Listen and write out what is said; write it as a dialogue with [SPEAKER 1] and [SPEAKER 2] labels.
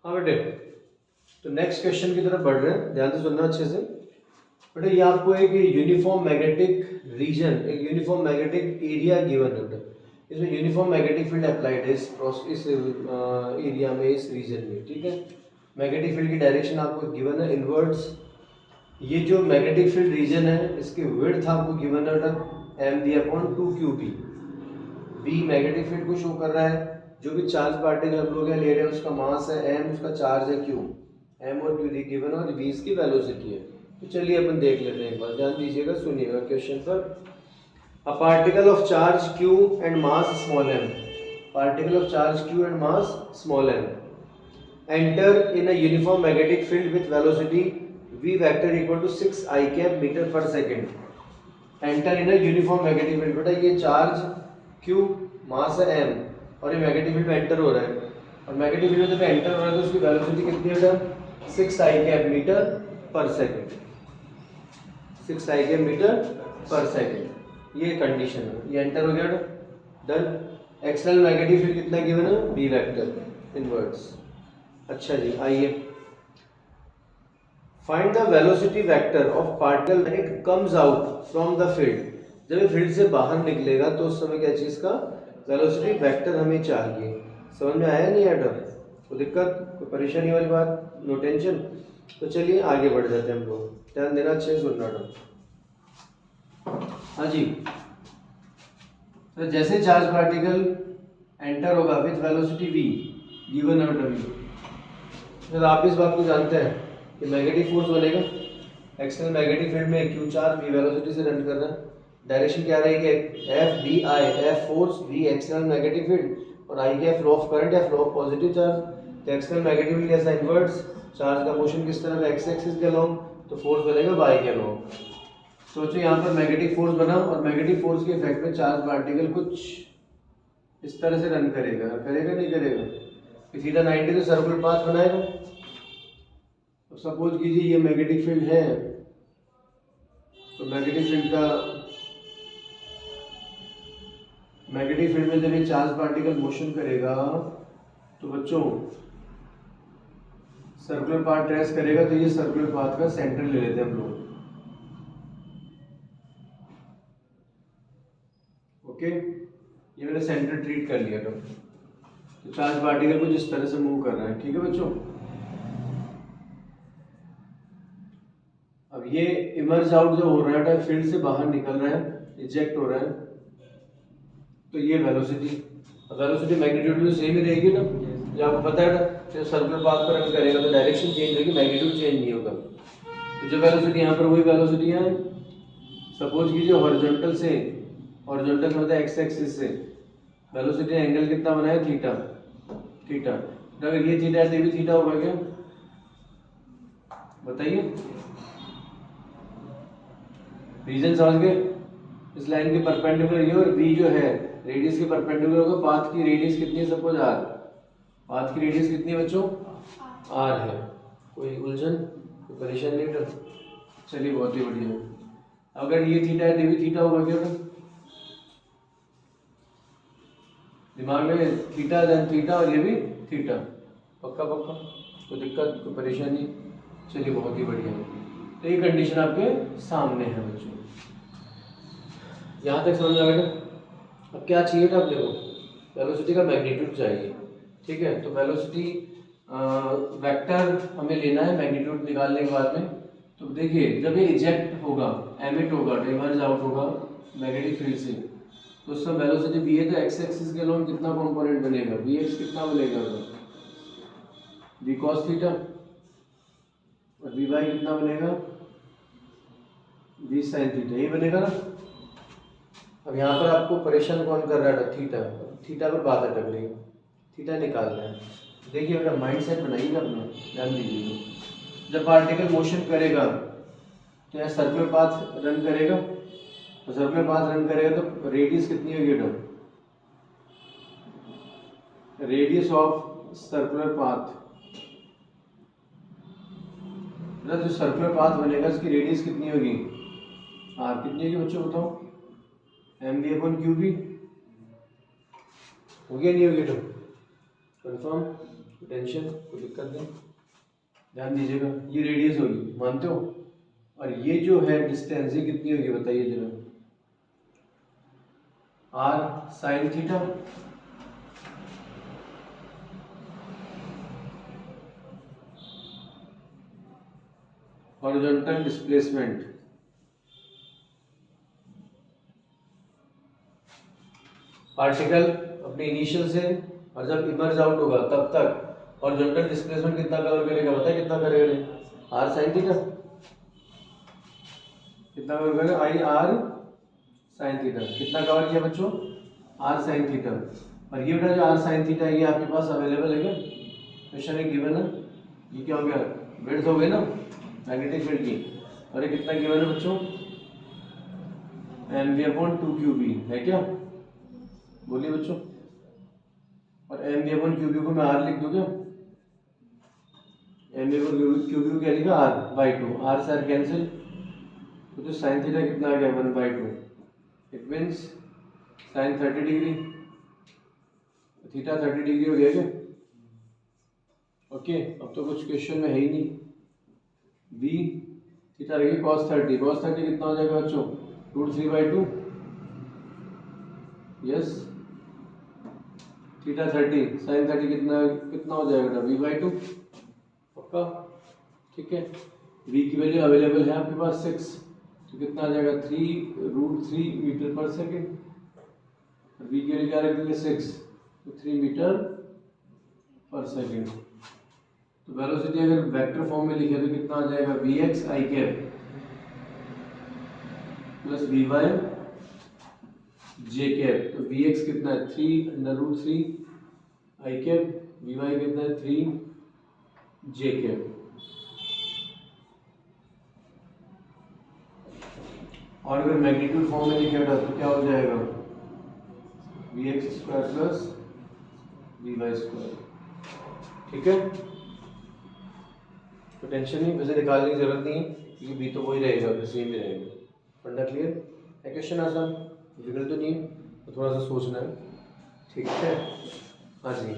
[SPEAKER 1] हाँ बेटे, तो नेक्स्ट क्वेश्चन की तरफ बढ़ रहे हैं, ध्यान से सुनना अच्छे से। बेटे ये आपको एक यूनिफॉर्म मैग्नेटिक रीजन, एक यूनिफॉर्म मैग्नेटिक एरिया गिवन है बेटा। इसमें यूनिफॉर्म मैग्नेटिक फील्ड अप्लाइड है इस एरिया में, इस रीजन में, ठीक है। मैग्नेटिक फील्ड की डायरेक्शन आपको गिवन है इनवर्ड्स। ये जो मैग्नेटिक फील्ड रीजन है इसकी विड्थ आपको गिवन है बेटा M D upon 2 QB। B magnetic field को शो कर रहा है, जो भी चार्ज पार्टिकल हम लोग ले रहे हैं उसका मास है m, उसका चार्ज है q। m और q दी गिवन और v इसकी वेलोसिटी है। तो चलिए अपन देख लेते हैं एक बार, ध्यान दीजिएगा, सुनिएगा क्वेश्चन पर। A particle of charge q and mass small m, particle of charge q and mass small m enter in a uniform magnetic field with velocity v vector equal to 6 I cap meter per second। Enter in uniform magnetic field, बेटा ये charge q, मास है m और ये magnetic field में enter हो रहा है, और मैग्नेटिक फील्ड में जब एंटर हो रहा है तो उसकी वेलोसिटी कितनी है बेटा 6 I कैप मीटर पर सेकंड, 6 I कैप मीटर पर सेकंड। ये कंडीशन है, ये एंटर हो गया डन। एक्सटर्नल मैग्नेटिक फील्ड कितना गिवन है b वेक्टर इनवर्ड्स। अच्छा जी, आइए find the velocity vector of particle when it comes out from the field. जब ये फील्ड से बाहर निकलेगा तो उस समय क्या चीज का वेलोसिटी वेक्टर हमें चाहिए। समझ में आया नहीं आया? कोई दिक्कत, कोई परेशानी वाली बात? No tension. तो चलिए आगे बढ़ जाते हैं हम लोग, ध्यान देना, अच्छे से सुनना। हाँ जी, तो जैसे चार्ज पार्टिकल एंटर होगा विथ वेलोसिटी v गिवन है w, तो आप इस बात को जानते हैं कि मैग्नेटिक फोर्स बनेगा एक्सटर्नल मैग्नेटिक फील्ड में q चार्ज v वेलोसिटी से रन कर रहा है। डायरेक्शन क्या रहेगी f d I, f force, v external magnetic field और I क्या फ्लो ऑफ करंट या फ्लो ऑफ पॉजिटिव चार्ज। तो एक्सटर्नल मैग्नेटिक फील्ड कैसा इनवर्ट्स, चार्ज का मोशन किस तरफ है x एक्सिस के अलोंग, तो फोर्स बनेगा y के अलोंग। सोचो यहाँ पर मैग्नेटिक फोर्स बना और मैग्नेटिक फोर्स के इफेक्ट में चार्ज पार्टिकल कुछ इस तरह से रन करेगा, करेगा नहीं करेगा, सीधा 90 से सर्कुलर पाथ बनाएगा। तो सपोज कीजिए ये मैग्नेटिक फील्ड है, तो मैग्नेटिक फील्ड में जब ये चार्ज पार्टिकल मोशन करेगा तो बच्चों सर्कुलर पाथ ट्रेस करेगा, तो ये सर्कुलर पाथ का सेंटर ले लेते हैं हम लोग। ओके, ये मैंने सेंटर ट्रीट कर लिया। तो चार्ज पार्टिकल कुछ इस तरह से मूव कर रहा है, ठीक है बच्चों। अब ये इमर्ज आउट जो हो रहा है, फील्ड से बाहर निकल रहा है, इजेक्ट हो रहा है, तो ये वेलोसिटी मैग्नीट्यूड तो सेम ही रहेगी ना, जो आपको पता है ना, जब सर्कुलर पाथ पर रन करेगा तो डायरेक्शन चेंज रहेगी, मैग्नीट्यूड चेंज नहीं होगा। तो जो वेलोसिटी यहाँ पर वही वेलोसिटी है। सपोज कीजिए हॉरिजॉन्टल से, हॉरिजॉन्टल मतलब एक्स एक्सिस से वेलोसिटी एंगल कितना बना है थीटा, थीटा। तो अगर ये थीटा है तो भी थीटा होगा क्या, बताइए? रीजन समझ गए? इस लाइन के परपेंडिकुलर ये और v जो है रेडियस के परपेंडिकुलर होगा। पाथ की रेडियस कितनी है, सपोज r, पाथ की रेडियस कितनी है बच्चों, r है। कोई उलझन, कोई परेशानी नहीं बेटा? चलिए बहुत ही बढ़िया। अगर ये थीटा है तो भी थीटा होगा क्या बेटा, दिमाग में थीटा देन थीटा और ये भी थीटा, पक्का पक्का, कोई दिक्कत, कोई परेशानी? चलिए बहुत ही बढ़िया। तो ये कंडीशन आपके सामने है बच्चों, यहाँ तक समझ में आ गया? अब क्या चाहिए था अपने को, वेलोसिटी का मैग्नीट्यूड चाहिए, ठीक है। तो वेलोसिटी वेक्टर हमें लेना है मैग्नीट्यूड निकालने के बाद में। तो देखिए जब ये इजेक्ट होगा, एमिट होगा, इमर्ज आउट होगा मैग्नेटिक फील्ड से, तो उसका वेलोसिटी v है, तो x एक्सिस के अलोंग कितना कंपोनेंट बनेगा, vx कितना बनेगा, v cos थीटा, और vy कितना बनेगा, v sin थीटा, ये बनेगा ना। अब यहाँ पर आपको परेशान कौन कर रहा है, थीटा, थीटा पर बात अटक रही है, थीटा निकाल रहे हैं। देखिए बेटा माइंड सेट बनाइएगा अपना, ध्यान दीजिएगा। जब पार्टिकल मोशन करेगा तो यहाँ सर्कुलर पाथ रन करेगा, तो सर्कुलर पाथ रन करेगा तो रेडियस कितनी होगी बेटा, रेडियस ऑफ सर्कुलर पाथ, जो सर्कुलर पाथ बनेगा उसकी रेडियस कितनी होगी, आर कितनी होगी बच्चों बताओ, M B upon Q B, हो गया नहीं होगी तो कंफर्म? टेंशन कोई दिक्कत नहीं, ध्यान दीजिएगा। ये रेडियस होगी, मानते हो, और ये जो है डिस्टेंस ये कितनी होगी बताइए जरा, R sine theta. Horizontal displacement particle अपने इनिशियल से और जब इमर्ज आउट होगा तब तक हॉरिजॉन्टल डिस्प्लेसमेंट कितना कवर करेगा, बताइए कितना करेगा, आर साइन थीटा। कितना कवर करेगा, आई आर साइन थीटा। कितना कवर किया बच्चों, आर साइन थीटा। और ये बेटा जो आर साइन थीटा है ये आपके पास अवेलेबल है क्या, क्वेश्चन है गिवन है। ये क्या हो गया, विड्थ हो गई ना मैग्नेटिक फील्ड की, और ये कितना गिवन है बच्चों, एम वी अपॉन 2 है क्या, बोलिए बच्चों। और एम वी अपॉन क्यू को मैं आर लिख दूं क्या, एम वी अपॉन क्यू क्या लिखा, आर बाई 2, आर से आर कैंसिल, तो जो साइन थीटा कितना आ गया 1/2, it means sign 30 degree, theta 30 degree हो गया क्या। ओके, अब तो कुछ क्वेश्चन में है ही नहीं। बी थीटा रहेगी cos 30, cos 30 कितना हो जाएगा बच्चों, √3/2, यस। थीटा 30 साइन 30 कितना कितना हो जाएगा v/2, पक्का, ठीक है। v की वैल्यू अवेलेबल है आपके पास 6, तो कितना आ जाएगा 3√3 मीटर पर सेकेंड। v की वैल्यू क्या रख देंगे 6, तो 3 मीटर पर सेकेंड। तो वेलोसिटी अगर वेक्टर फॉर्म में लिखे तो कितना आ जाएगा, vx i cap plus vy j cap. तो vx कितना है 3√3 i कैप, vy कितना है 3 j कैप। और अगर मैग्नीट्यूड फॉर्म में लिखे तो क्या हो जाएगा, vx² प्लस vy², ठीक है। तो टेंशन नहीं, वैसे निकालने की जरूरत नहीं है क्योंकि बी तो वही रहेगा, सेम ही रहेगा। फंडा क्लियर है, क्वेश्चन आसान, डिफिकल्ट तो नहीं है, तो थोड़ा सा सोचना है, ठीक है। हाँ जी।